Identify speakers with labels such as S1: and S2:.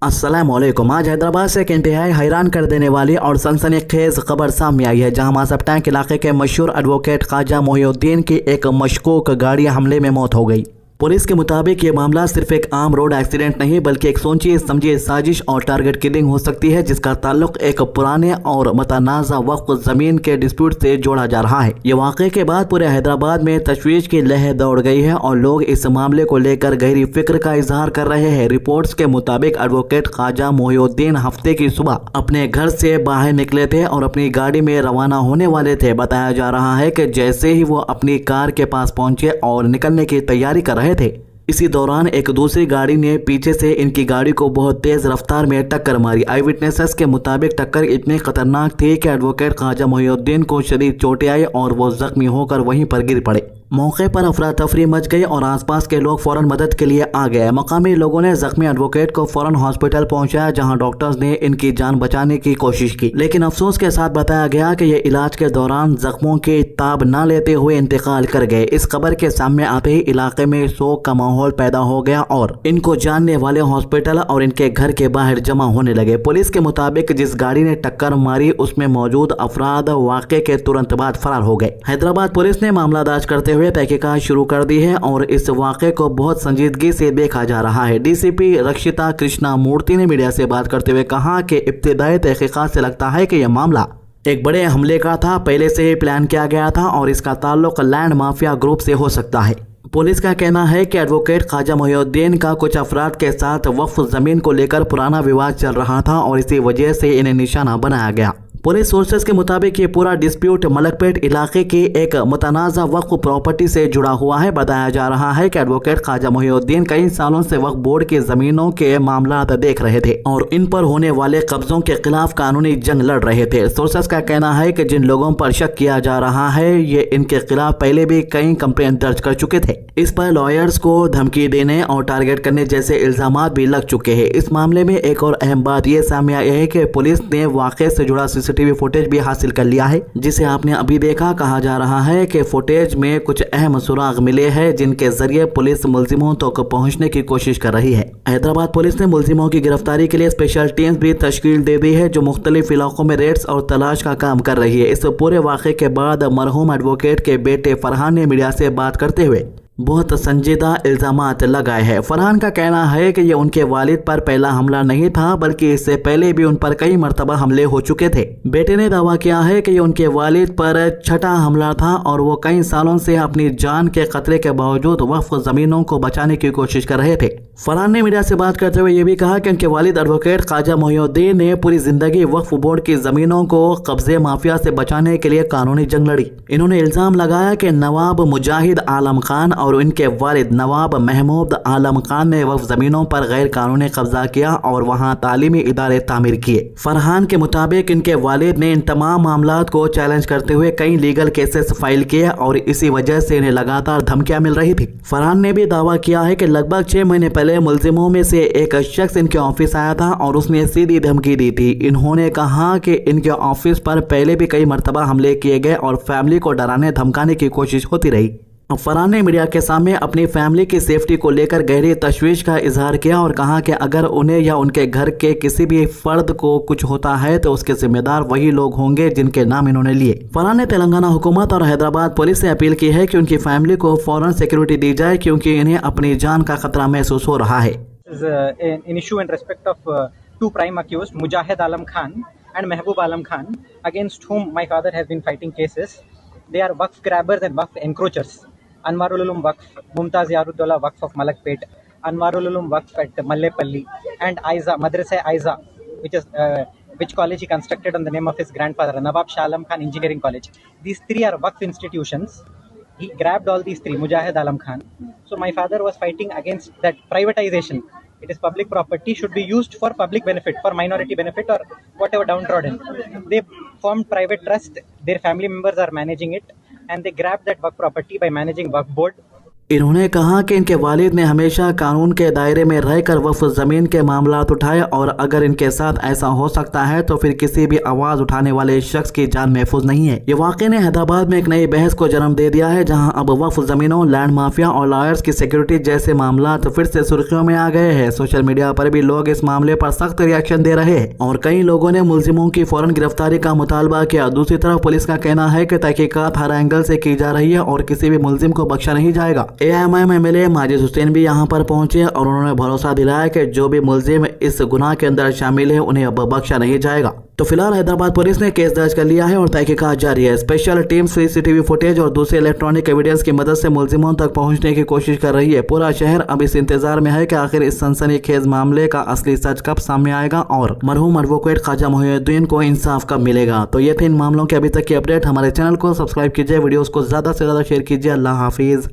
S1: अस्सलामुअलैकुम। आज हैदराबाद से एक इंतहाई हैरान कर देने वाली और सनसनीखेज खबर सामने आई है, जहां मासब टैंक इलाके के मशहूर एडवोकेट ख्वाजा मोहिउद्दीन की एक मशकूक गाड़ी हमले में मौत हो गई। पुलिस के मुताबिक ये मामला सिर्फ एक आम रोड एक्सीडेंट नहीं बल्कि एक सोची समझी साजिश और टारगेट किलिंग हो सकती है, जिसका ताल्लुक एक पुराने और मतनाज़ा वक्फ जमीन के डिस्प्यूट से जोड़ा जा रहा है। ये वाक़े के बाद पूरे हैदराबाद में तशवीश की लहर दौड़ गई है और लोग इस मामले को लेकर गहरी फिक्र का इजहार कर रहे हैं। रिपोर्ट्स के मुताबिक एडवोकेट ख्वाजा मोहिउद्दीन हफ्ते की सुबह अपने घर से बाहर निकले थे और अपनी गाड़ी में रवाना होने वाले थे। बताया जा रहा है कि जैसे ही वो अपनी कार के पास पहुंचे और निकलने की तैयारी कर रहे थे, इसी दौरान एक दूसरी गाड़ी ने पीछे से इनकी गाड़ी को बहुत तेज रफ्तार में टक्कर मारी। आई विटनेसेस के मुताबिक टक्कर इतनी खतरनाक थी कि एडवोकेट ख्वाजा मोहिउद्दीन को शदीद चोटें आई और वो जख्मी होकर वहीं पर गिर पड़े। मौके पर अफरा तफरी मच गई और आसपास के लोग फौरन मदद के लिए आ गए। मकामी लोगों ने जख्मी एडवोकेट को फौरन हॉस्पिटल पहुंचाया, जहां डॉक्टर्स ने इनकी जान बचाने की कोशिश की, लेकिन अफसोस के साथ बताया गया कि ये इलाज के दौरान जख्मों की ताब न लेते हुए इंतकाल कर गए। इस खबर के सामने आते ही इलाके में शोक का माहौल पैदा हो गया और इनको जानने वाले हॉस्पिटल और इनके घर के बाहर जमा होने लगे। पुलिस के मुताबिक जिस गाड़ी ने टक्कर मारी उसमें मौजूद अफराद वाक़े के तुरंत बाद फरार हो गए। हैदराबाद पुलिस ने मामला दर्ज करते हुए तहकीकात शुरू कर दी है और इस वाक़े को बहुत संजीदगी से देखा जा रहा है। डीसीपी रक्षिता कृष्णा मूर्ति ने मीडिया से बात करते हुए कहा कि इब्तिदाई तहकीकात से लगता है कि यह मामला एक बड़े हमले का था, पहले से ही प्लान किया गया था और इसका ताल्लुक लैंड माफिया ग्रुप से हो सकता है। पुलिस का कहना है कि एडवोकेट ख्वाजा मोहिउद्दीन का कुछ अफराद के साथ वक्फ जमीन को लेकर पुराना विवाद चल रहा था और इसी वजह से इन्हें निशाना बनाया गया। पुलिस सोर्सेस के मुताबिक ये पूरा डिस्प्यूट मलकपेट इलाके की एक मुतनाज़ा वक्फ प्रॉपर्टी से जुड़ा हुआ है। बताया जा रहा है कि एडवोकेट ख्वाजा मोहिउद्दीन कई सालों से वक्फ बोर्ड की जमीनों के मामला देख रहे थे और इन पर होने वाले कब्जों के खिलाफ कानूनी जंग लड़ रहे थे। सोर्सेस का कहना है कि जिन लोगों पर शक किया जा रहा है ये इनके खिलाफ पहले भी कई कंप्लेन दर्ज कर चुके थे। इस पर लॉयर्स को धमकी देने और टारगेट करने जैसे इल्जामात भी लग चुके हैं। इस मामले में एक और अहम बात ये सामने आई है कि पुलिस ने वाक़े से जुड़ा सीसीटीवी फुटेज भी हासिल कर लिया है, जिसे आपने अभी देखा। कहा जा रहा है कि फुटेज में कुछ अहम सुराग मिले हैं जिनके जरिए पुलिस मुल्जिमों तक पहुंचने की कोशिश कर रही है। हैदराबाद पुलिस ने मुल्जिमों की गिरफ्तारी के लिए स्पेशल टीम्स भी तश्कील दे दी है, जो मुख्तलिफ इलाकों में रेड्स और तलाश का काम कर रही है। इस पूरे वाक़े के बाद मरहूम एडवोकेट के बेटे फरहान ने मीडिया से बात करते हुए बहुत संजीदा इल्जामात लगाए हैं। फरहान का कहना है कि ये उनके वालिद पर पहला हमला नहीं था, बल्कि इससे पहले भी उन पर कई मरतबा हमले हो चुके थे। बेटे ने दावा किया है कि ये उनके वालिद पर छठा हमला था और वो कई सालों से अपनी जान के खतरे के बावजूद वक्फ जमीनों को बचाने की कोशिश कर रहे थे। फरहान ने मीडिया से बात करते हुए ये भी कहा कि उनके वालिद एडवोकेट ख्वाजा मोहिउद्दीन ने पूरी जिंदगी वक्फ बोर्ड की जमीनों को कब्जे माफिया से बचाने के लिए कानूनी जंग लड़ी। इन्होंने इल्जाम लगाया कि नवाब मुजाहिद आलम खान और इनके वालिद नवाब महमूद आलम खान ने वक्फ जमीनों पर गैर कानूनी कब्जा किया और वहां तालीमी इदारे तामीर किए। फरहान के मुताबिक इनके वालिद ने इन तमाम मामलात को चैलेंज करते हुए कई लीगल केसेस फाइल किए और इसी वजह से इन्हें लगातार धमकियां मिल रही थी। फरहान ने भी दावा किया है कि लगभग 6 महीने पहले मुल्जिमों में से एक शख्स इनके ऑफिस आया था और उसने सीधी धमकी दी थी। इन्होंने कहा कि इनके ऑफिस पर पहले भी कई मरतबा हमले किए गए और फैमिली को डराने धमकाने की कोशिश होती रही। फरहान ने मीडिया के सामने अपनी फैमिली की सेफ्टी को लेकर गहरी तशवीश का इजहार किया और कहा कि अगर उन्हें या उनके घर के किसी भी फर्द को कुछ होता है तो उसके जिम्मेदार वही लोग होंगे जिनके नाम इन्होंने लिए। फरहान ने तेलंगाना हुकूमत और हैदराबाद पुलिस से अपील की है कि उनकी फैमिली को फौरन सिक्योरिटी दी जाए, क्योंकि इन्हें अपनी जान का खतरा महसूस हो रहा है।
S2: An issue in respect of two prime accused, Mujahid Alam Khan and Mehboob Alam Khan, against whom my father has been fighting cases. They are Waqf grabbers and Waqf encroachers. Anwarul Ulum Waqf, Mumtaz Yarudullah Waqf of Malakpet, Anwarul Ulum Waqf at Mallepalli, and Aiza, Madrasa Aiza, which college he constructed on the name of his grandfather, Nawab Shah Alam Khan Engineering College. These three are Waqf institutions. He grabbed all these three, Mujahid Alam Khan. So my father was fighting against that privatization. It is public property, should be used for public benefit, for minority benefit or whatever downtrodden. They formed private trust, their family members are managing it, and they grabbed that work property by managing work board.
S1: इन्होंने कहा कि इनके वालिद ने हमेशा कानून के दायरे में रहकर वक्फ ज़मीन के मामलात उठाए और अगर इनके साथ ऐसा हो सकता है तो फिर किसी भी आवाज़ उठाने वाले शख्स की जान महफूज नहीं है। ये वाक़े ने हैदराबाद में एक नई बहस को जन्म दे दिया है, जहां अब वक्फ ज़मीनों, लैंड माफिया और लॉयर्स की सिक्योरिटी जैसे मामलात फिर से सुर्खियों में आ गए हैं। सोशल मीडिया पर भी लोग इस मामले पर सख्त रिएक्शन दे रहे हैं और कई लोगों ने मुलजिमों की फौरन गिरफ्तारी का मुतालबा किया। दूसरी तरफ पुलिस का कहना है कि तहकीकात हर एंगल से की जा रही है और किसी भी मुलजिम को बख्शा नहीं जाएगा। AIMM MLA माजिद हुसैन भी यहां पर पहुंचे और उन्होंने भरोसा दिलाया कि जो भी मुलजिम इस गुनाह के अंदर शामिल है उन्हें अब बख्शा नहीं जाएगा। तो फिलहाल हैदराबाद पुलिस ने केस दर्ज कर लिया है और तहकीकात जारी है। स्पेशल टीम CCTV फुटेज और दूसरे इलेक्ट्रॉनिक एविडेंस की मदद से मुलजिमों तक पहुंचने की कोशिश कर रही है। पूरा शहर अब इस इंतजार में है कि आखिर इस सनसनीखेज मामले का असली सच कब सामने आएगा और मरहूम एडवोकेट ख्वाजा मोहिउद्दीन को इंसाफ कब मिलेगा। तो ये थे इन मामलों के अभी तक की अपडेट। हमारे चैनल को सब्सक्राइब कीजिए, वीडियोस को ज्यादा से ज्यादा शेयर कीजिए। अल्लाह हाफिज।